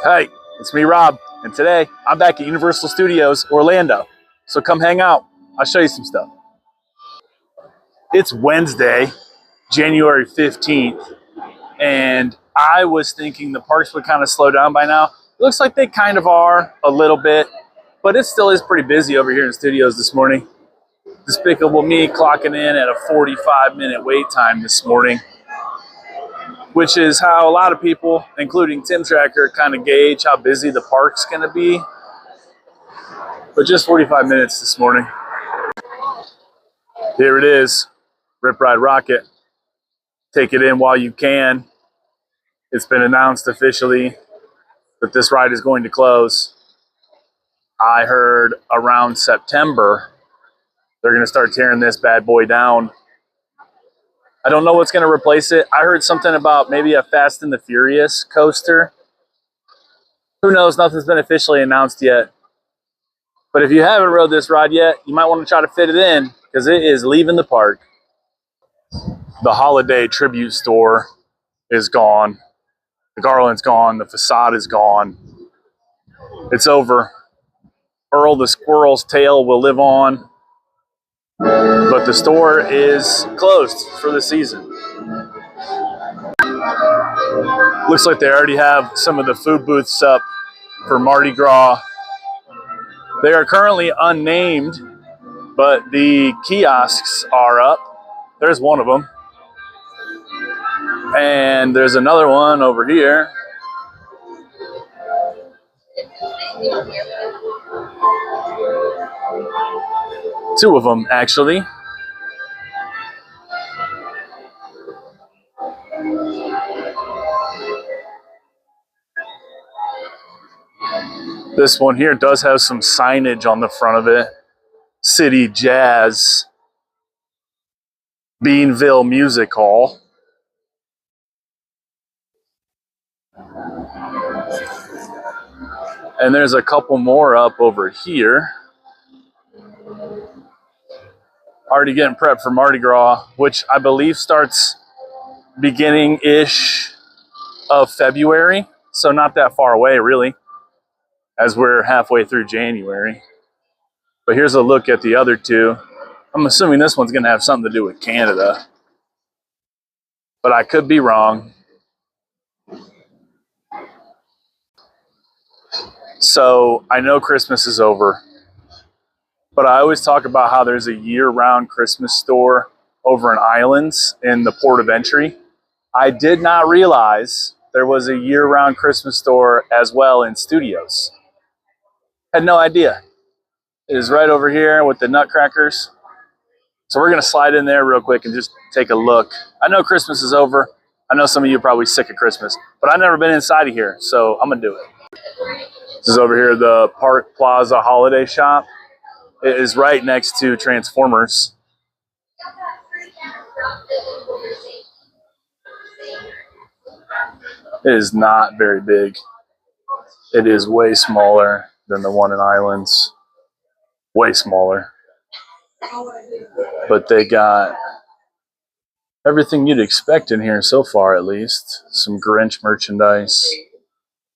Hey, it's me, Rob, and today I'm back at Universal Studios Orlando. So come hang out. I'll show you some stuff. It's Wednesday, January 15th, and I was thinking the parks would kind of slow down by now. It looks like they kind of are a little bit, but it still is pretty busy over here in studios this morning. Despicable Me clocking in at a 45-minute wait time this morning, which is how a lot of people, including Tim Tracker, kind of gauge how busy the park's going to be. But just 45 minutes this morning. Here it is, Ride Rockit. Take it in while you can. It's been announced officially that this ride is going to close. I heard around September they're going to start tearing this bad boy down. I don't know what's going to replace it. I heard something about maybe a Fast and the Furious coaster. Who knows? Nothing's been officially announced yet. But if you haven't rode this ride yet, you might want to try to fit it in because it is leaving the park. The holiday tribute store is gone. The garland's gone. The facade is gone. It's over. Earl the squirrel's tail will live on. But the store is closed for the season. Looks like they already have some of the food booths up for Mardi Gras. They are currently unnamed, but the kiosks are up. There's one of them. And there's another one over here. Two of them, actually. This one here does have some signage on the front of it. City Jazz, Beanville Music Hall. And there's a couple more up over here. Already getting prepped for Mardi Gras, which I believe starts beginning-ish of February. So not that far away, really, as we're halfway through January. But here's a look at the other two. I'm assuming this one's going to have something to do with Canada. But I could be wrong. So I know Christmas is over. But I always talk about how there's a year-round Christmas store over in Islands in the port of entry. I did not realize there was a year-round Christmas store as well in studios. Had no idea. It is right over here with the nutcrackers. So we're going to slide in there real quick and just take a look. I know Christmas is over. I know some of you are probably sick of Christmas, but I've never been inside of here, so I'm going to do it. This is over here, the Park Plaza holiday shop. It is right next to Transformers. It is not very big. It is way smaller than the one in Islands. Way smaller. But they got everything you'd expect in here so far, at least. Some Grinch merchandise,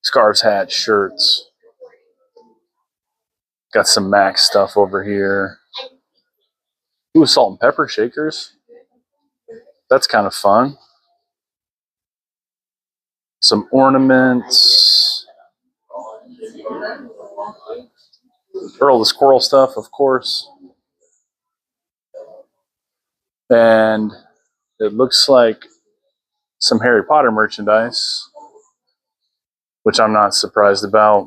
scarves, hats, shirts. Got some Max stuff over here. Ooh, salt and pepper shakers. That's kind of fun. Some ornaments. Earl the squirrel stuff, of course. And it looks like some Harry Potter merchandise, which I'm not surprised about.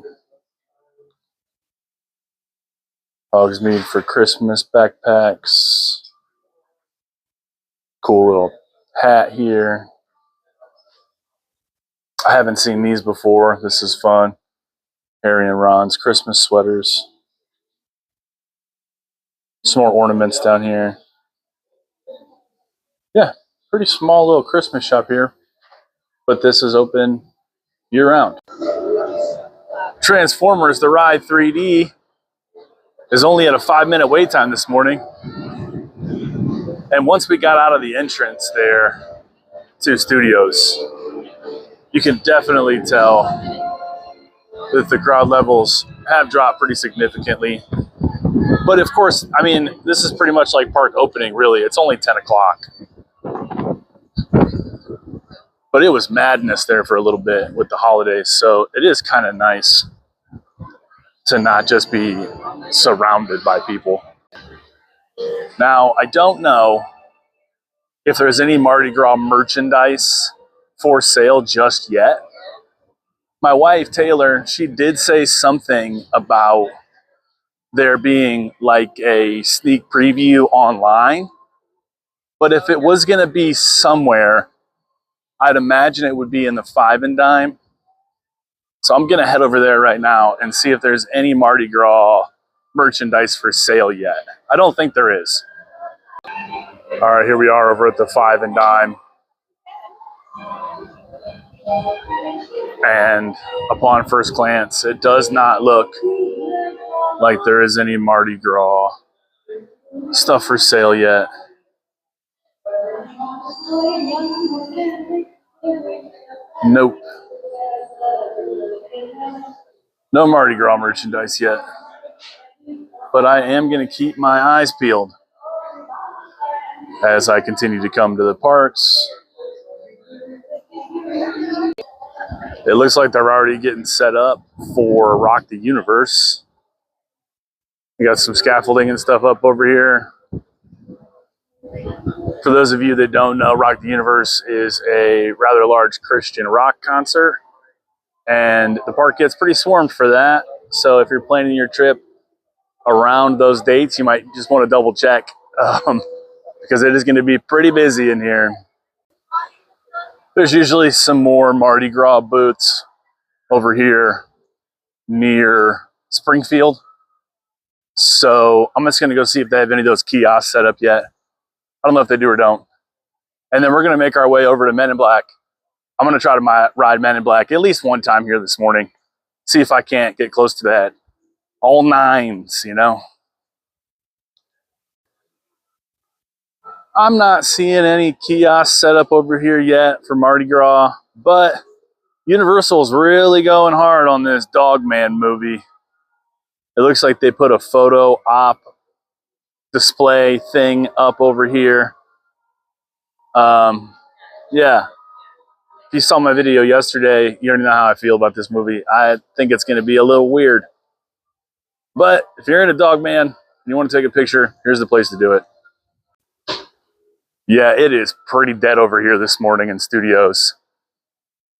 Hogsmeade for Christmas backpacks. Cool little hat here. I haven't seen these before. This is fun. Harry and Ron's Christmas sweaters. Some more ornaments down here. Yeah, pretty small little Christmas shop here. But this is open year-round. Transformers, the Ride 3D, is only at a 5-minute wait time this morning. And once we got out of the entrance there to studios, you can definitely tell that the crowd levels have dropped pretty significantly. But of course, I mean, this is pretty much like park opening, really. It's only 10 o'clock. But it was madness there for a little bit with the holidays. So it is kind of nice to not just be surrounded by people. Now, I don't know if there's any Mardi Gras merchandise for sale just yet. My wife, Taylor, she did say something about there being like a sneak preview online. But if it was going to be somewhere, I'd imagine it would be in the Five and Dime. So I'm going to head over there right now and see if there's any Mardi Gras merchandise for sale yet. I don't think there is. All right, here we are over at the Five and Dime. And upon first glance, it does not look like there is any Mardi Gras stuff for sale yet. Nope. No Mardi Gras merchandise yet. But I am going to keep my eyes peeled as I continue to come to the parks. It looks like they're already getting set up for Rock the Universe. We got some scaffolding and stuff up over here. For those of you that don't know, Rock the Universe is a rather large Christian rock concert, and the park gets pretty swarmed for that. So if you're planning your trip around those dates, you might just want to double check because it is going to be pretty busy in here. There's usually some more Mardi Gras booths over here near Springfield. So I'm just going to go see if they have any of those kiosks set up yet. I don't know if they do or don't. And then we're going to make our way over to Men in Black. I'm going to try to ride Men in Black at least one time here this morning. See if I can't get close to that. All nines, you know. I'm not seeing any kiosks set up over here yet for Mardi Gras, but Universal's really going hard on this Dogman movie. It looks like they put a photo op display thing up over here. Yeah. If you saw my video yesterday, you already know how I feel about this movie. I think it's going to be a little weird. But if you're in a Dogman and you want to take a picture, here's the place to do it. Yeah, it is pretty dead over here this morning in studios.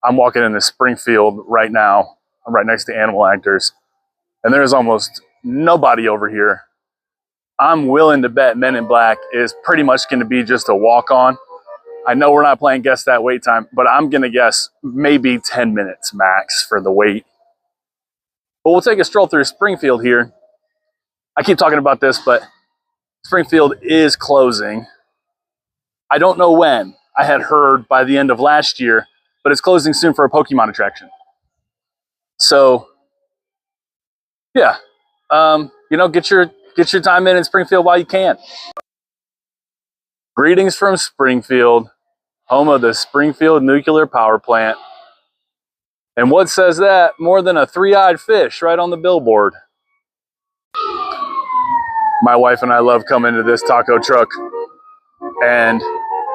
I'm walking into Springfield right now. I'm right next to Animal Actors. And there's almost nobody over here. I'm willing to bet Men in Black is pretty much going to be just a walk-on. I know we're not playing Guess That wait time, but I'm going to guess maybe 10 minutes max for the wait. But we'll take a stroll through Springfield here. I keep talking about this, but Springfield is closing. I don't know when. I had heard by the end of last year, but it's closing soon for a Pokemon attraction. So, yeah, you know, get your time in Springfield while you can. Greetings from Springfield, home of the Springfield Nuclear Power Plant. And what says that more than a three-eyed fish right on the billboard? My wife and I love coming to this taco truck, and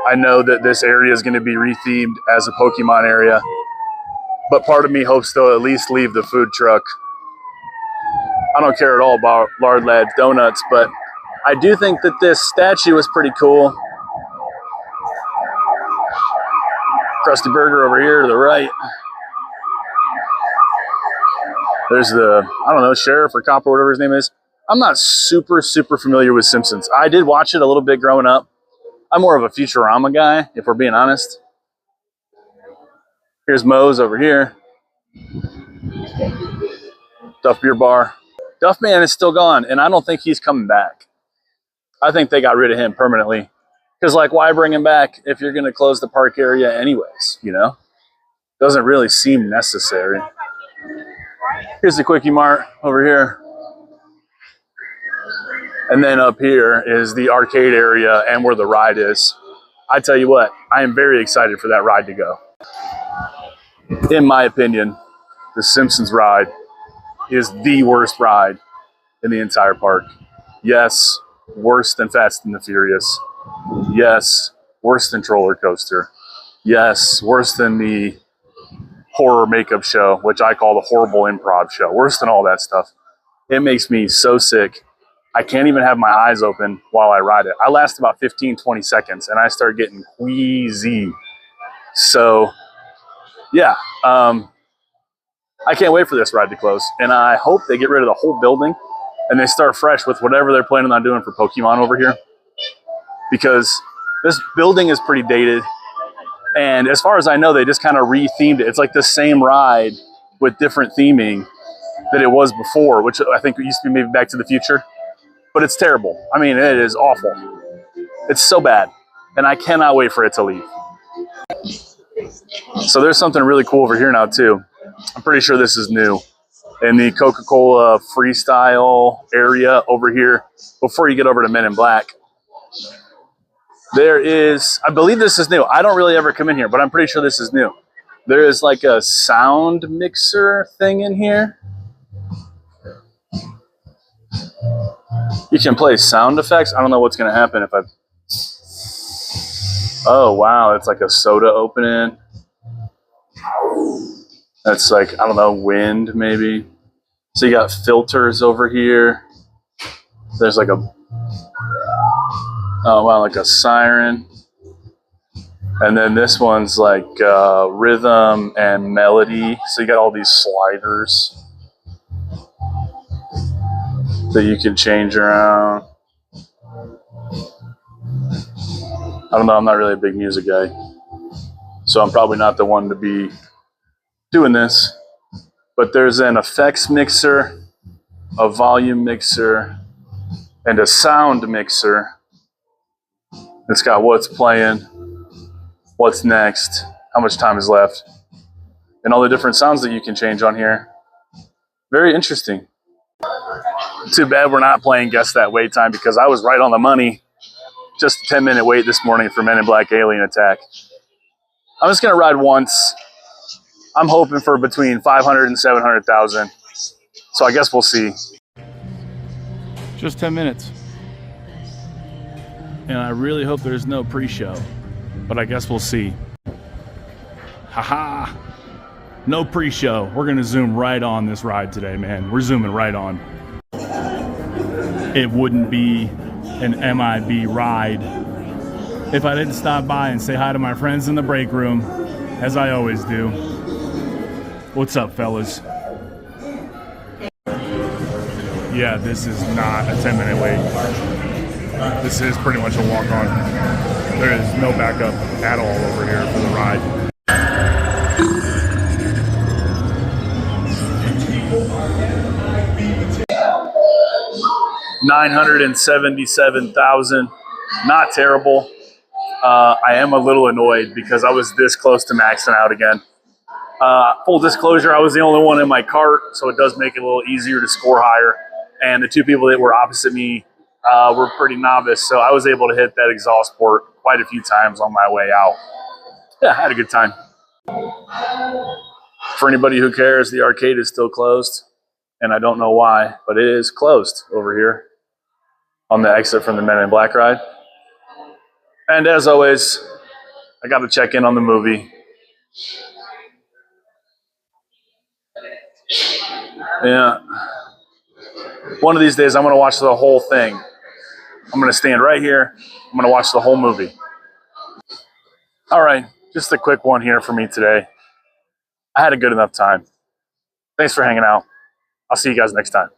I know that this area is going to be rethemed as a Pokemon area, but part of me hopes they'll at least leave the food truck. I don't care at all about Lard Lad's Donuts, but I do think that this statue is pretty cool. Krusty Burger over here to the right. There's the, I don't know, sheriff or cop or whatever his name is. I'm not super familiar with Simpsons. I did watch it a little bit growing up. I'm more of a Futurama guy, if we're being honest. Here's Moe's over here. Duff Beer Bar. Duffman is still gone, and I don't think he's coming back. I think they got rid of him permanently. Because, like, why bring him back if you're going to close the park area anyways, you know? Doesn't really seem necessary. Here's the Quickie Mart over here. And then up here is the arcade area and where the ride is. I tell you what, I am very excited for that ride to go. In my opinion, the Simpsons ride is the worst ride in the entire park. Yes, worse than Fast and the Furious. Yes, worse than Roller Coaster. Yes, worse than the horror makeup show, which I call the horrible improv show. Worse than all that stuff. It makes me so sick. I can't even have my eyes open while I ride it. I last about 15, 20 seconds and I start getting queasy. So, yeah, I can't wait for this ride to close. And I hope they get rid of the whole building and they start fresh with whatever they're planning on doing for Pokemon over here. Because this building is pretty dated. And as far as I know, they just kind of re-themed it. It's like the same ride with different theming that it was before, which I think used to be maybe Back to the Future. But it's terrible. I mean, it is awful. It's so bad. And I cannot wait for it to leave. So there's something really cool over here now, too. I'm pretty sure this is new. In the Coca-Cola freestyle area over here, before you get over to Men in Black, there is, I believe this is new. I don't really ever come in here, but I'm pretty sure this is new. There is like a sound mixer thing in here. You can play sound effects. I don't know what's going to happen if I... Oh, wow. It's like a soda opening. That's like, I don't know, wind maybe. So you got filters over here. There's like a... Oh, wow, like a siren. And then this one's like rhythm and melody. So you got all these sliders that you can change around. I don't know, I'm not really a big music guy. So I'm probably not the one to be doing this. But there's an effects mixer, a volume mixer, and a sound mixer. It's got what's playing, what's next, how much time is left, and all the different sounds that you can change on here. Very interesting. Too bad we're not playing Guess That Wait Time because I was right on the money. Just a 10-minute wait this morning for Men in Black Alien Attack. I'm just going to ride once. I'm hoping for between 500 and 700,000. So I guess we'll see. Just 10 minutes. And I really hope there's no pre-show. But I guess we'll see. Haha. No pre-show. We're going to zoom right on this ride today, man. We're zooming right on. It wouldn't be an MIB ride if I didn't stop by and say hi to my friends in the break room, as I always do. What's up, fellas? Yeah, this is not a 10-minute wait. This is pretty much a walk-on. There is no backup at all over here for the ride. 977,000. Not terrible. I am a little annoyed because I was this close to maxing out again. Full disclosure, I was the only one in my cart, so it does make it a little easier to score higher. And the two people that were opposite me were pretty novice, so I was able to hit that exhaust port quite a few times on my way out. Yeah, I had a good time. For anybody who cares, the arcade is still closed, and I don't know why, but it is closed over here on the exit from the Men in Black ride. And as always, I got to check in on the movie. Yeah. One of these days, I'm going to watch the whole thing. I'm going to stand right here. I'm going to watch the whole movie. All right. Just a quick one here for me today. I had a good enough time. Thanks for hanging out. I'll see you guys next time.